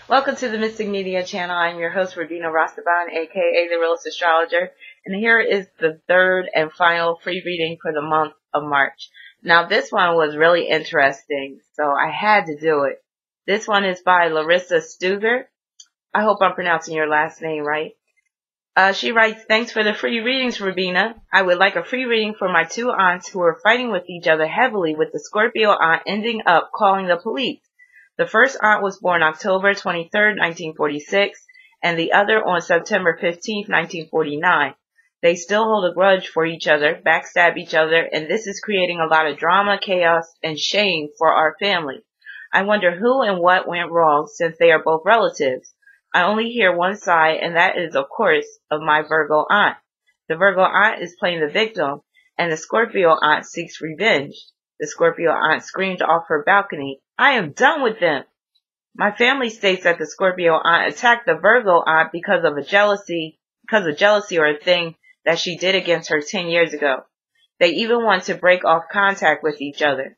Welcome to the Mystic Media channel. I'm your host, Radina Rastaban, aka the Realist Astrologer, and here is the third and final free reading for the month of March. Now, this one was really interesting, so I had to do it. This one is by Larissa. I hope I'm pronouncing your last name right. She writes, "Thanks for the free readings, Rabina. I would like a free reading for my two aunts who are fighting with each other heavily, with the Scorpio aunt ending up calling the police. The first aunt was born October 23rd, 1946, and the other on September 15th, 1949. They still hold a grudge for each other, backstab each other, and this is creating a lot of drama, chaos, and shame for our family. I wonder who and what went wrong since they are both relatives. I only hear one side, and that is, of course, of my Virgo aunt. The Virgo aunt is playing the victim, and the Scorpio aunt seeks revenge. The Scorpio aunt screamed off her balcony, 'I am done with them.' My family states that the Scorpio aunt attacked the Virgo aunt because of jealousy or a thing that she did against her 10 years ago. They even want to break off contact with each other.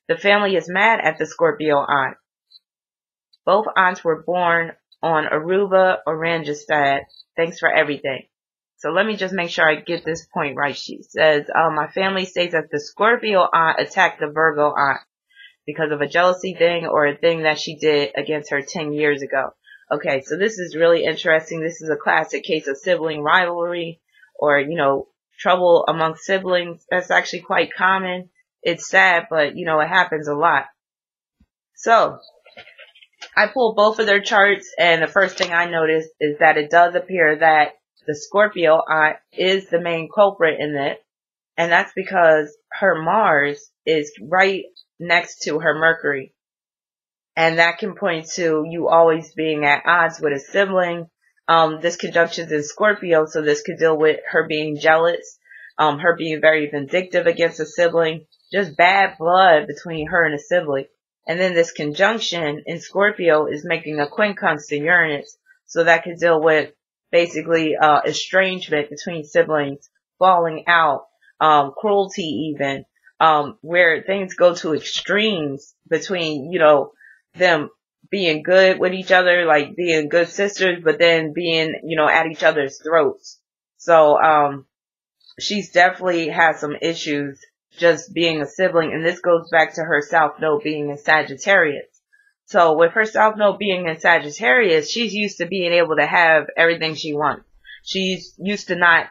The family is mad at the Scorpio aunt. Both aunts were born on Aruba, Oranjestad. Thanks for everything." So let me just make sure I get this point right. She says, my family states that the Scorpio aunt attacked the Virgo aunt because of a jealousy thing or a thing that she did against her 10 years ago. Okay, so this is really interesting. This is a classic case of sibling rivalry or, trouble among siblings. That's actually quite common. It's sad, but, it happens a lot. So I pulled both of their charts, and the first thing I noticed is that it does appear that the Scorpio aunt is the main culprit in it, and that's because her Mars is right next to her Mercury. And that can point to you always being at odds with a sibling. This conjunction's in Scorpio, so this could deal with her being jealous, her being very vindictive against a sibling, just bad blood between her and a sibling. And then this conjunction in Scorpio is making a quincunx to Uranus, so that could deal with basically estrangement between siblings, falling out, cruelty even, where things go to extremes between, them being good with each other, like being good sisters, but then being, at each other's throats. So, she's definitely has some issues just being a sibling, and this goes back to her South Node being in Sagittarius. So with her South Node being in Sagittarius, she's used to being able to have everything she wants. She's used to not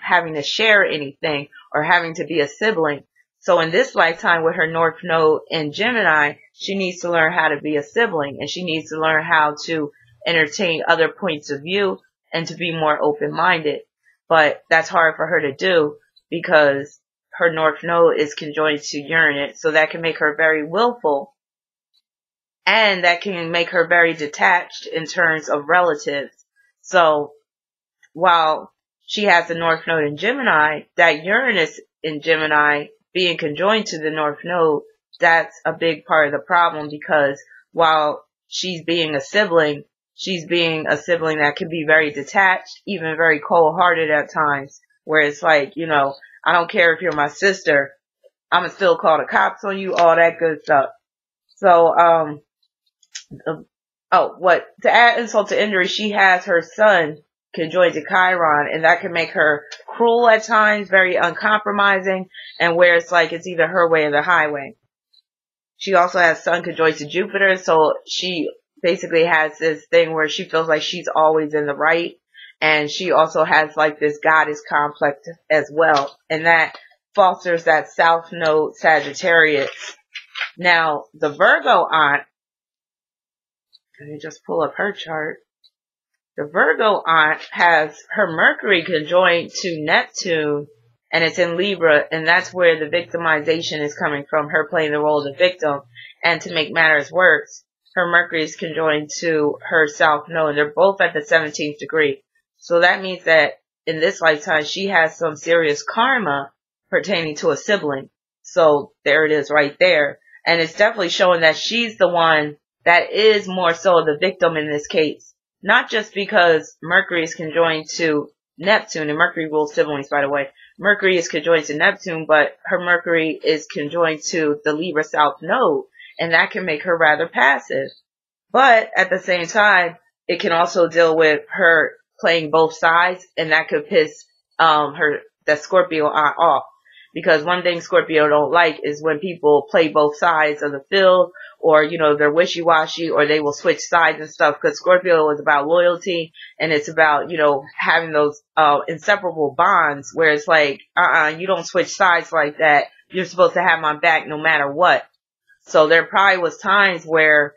having to share anything or having to be a sibling. So in this lifetime with her North Node in Gemini, she needs to learn how to be a sibling, and she needs to learn how to entertain other points of view and to be more open-minded. But that's hard for her to do because her North Node is conjoined to Uranus, so that can make her very willful, and that can make her very detached in terms of relatives. So while she has the North Node in Gemini, that Uranus in Gemini being conjoined to the North Node, that's a big part of the problem, because while she's being a sibling that can be very detached, even very cold-hearted at times, where it's like, I don't care if you're my sister, I'm gonna still call the cops on you, all that good stuff. So, to add insult to injury, she has her sun conjoined to Chiron, and that can make her cruel at times, very uncompromising, and where it's like it's either her way or the highway. She also has sun conjoined to Jupiter, so she basically has this thing where she feels like she's always in the right. And she also has like this goddess complex as well. And that fosters that South Node Sagittarius. Now, the Virgo aunt, let me just pull up her chart. The Virgo aunt has her Mercury conjoined to Neptune, and it's in Libra, and that's where the victimization is coming from, her playing the role of the victim. And to make matters worse, her Mercury is conjoined to her South Node, and they're both at the 17th degree. So that means that in this lifetime, she has some serious karma pertaining to a sibling. So there it is right there. And it's definitely showing that she's the one that is more so the victim in this case. Not just because Mercury is conjoined to Neptune, and Mercury rules siblings, by the way. Mercury is conjoined to Neptune, but her Mercury is conjoined to the Libra South Node, and that can make her rather passive. But at the same time, it can also deal with her playing both sides, and that could piss the Scorpio off. Because one thing Scorpio don't like is when people play both sides of the field, or, you know, they're wishy-washy, or they will switch sides and stuff. Because Scorpio is about loyalty, and it's about, you know, having those inseparable bonds where it's like, you don't switch sides like that. You're supposed to have my back no matter what. So there probably was times where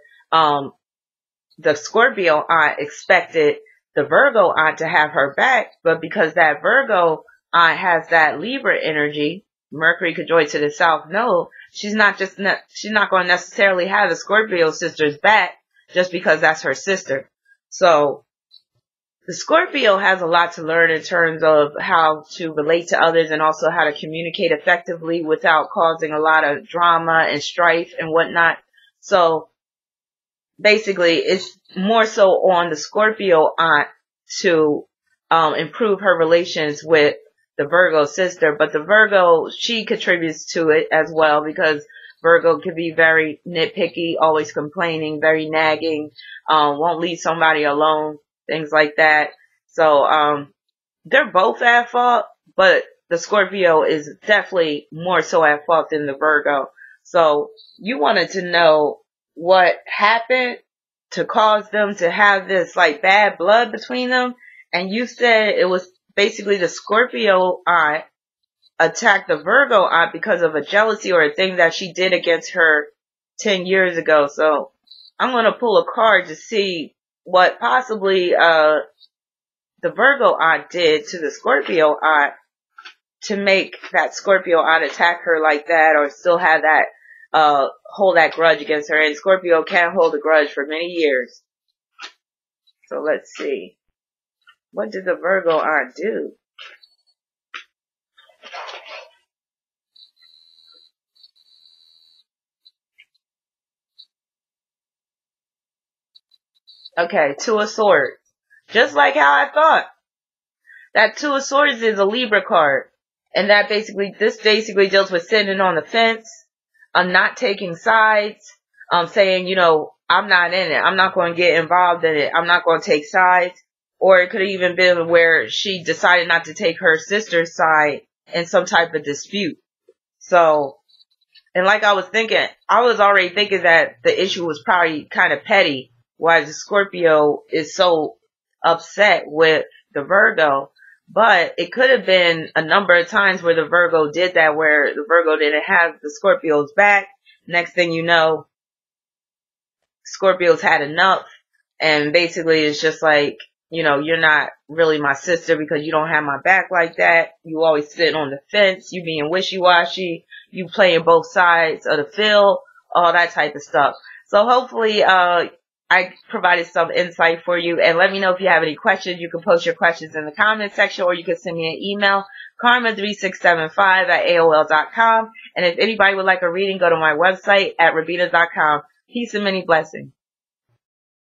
the Scorpio aunt expected the Virgo aunt to have her back, but because that Virgo aunt has that Libra energy, Mercury conjoined to the South Node, she's not going to necessarily have the Scorpio sister's back just because that's her sister. So the Scorpio has a lot to learn in terms of how to relate to others and also how to communicate effectively without causing a lot of drama and strife and whatnot. So basically, it's more so on the Scorpio aunt to improve her relations with the Virgo sister. But the Virgo, she contributes to it as well, because Virgo can be very nitpicky, always complaining, very nagging, won't leave somebody alone, things like that. So they're both at fault, but the Scorpio is definitely more so at fault than the Virgo. So you wanted to know what happened to cause them to have this like bad blood between them, and you said it was basically the Scorpio aunt attacked the Virgo aunt because of a jealousy or a thing that she did against her 10 years ago. So I'm going to pull a card to see what possibly the Virgo aunt did to the Scorpio aunt to make that Scorpio aunt attack her like that, or still have that hold that grudge against her. And Scorpio can hold a grudge for many years. So let's see. What did the Virgo aunt do? Okay, Two of Swords. Just like how I thought. That Two of Swords is a Libra card. And that basically deals with sitting on the fence, not taking sides, saying, you know, I'm not in it. I'm not going to get involved in it. I'm not going to take sides. Or it could have even been where she decided not to take her sister's side in some type of dispute. So, and like I was already thinking that the issue was probably kind of petty, why the Scorpio is so upset with the Virgo. But it could have been a number of times where the Virgo did that, where the Virgo didn't have the Scorpio's back. Next thing you know, Scorpio's had enough. And basically it's just like, you know, you're not really my sister because you don't have my back like that. You always sitting on the fence. You being wishy-washy. You playing both sides of the field. All that type of stuff. So hopefully, I provided some insight for you. And let me know if you have any questions. You can post your questions in the comment section, or you can send me an email, karma3675@aol.com. And if anybody would like a reading, go to my website at rabina.com. Peace and many blessings.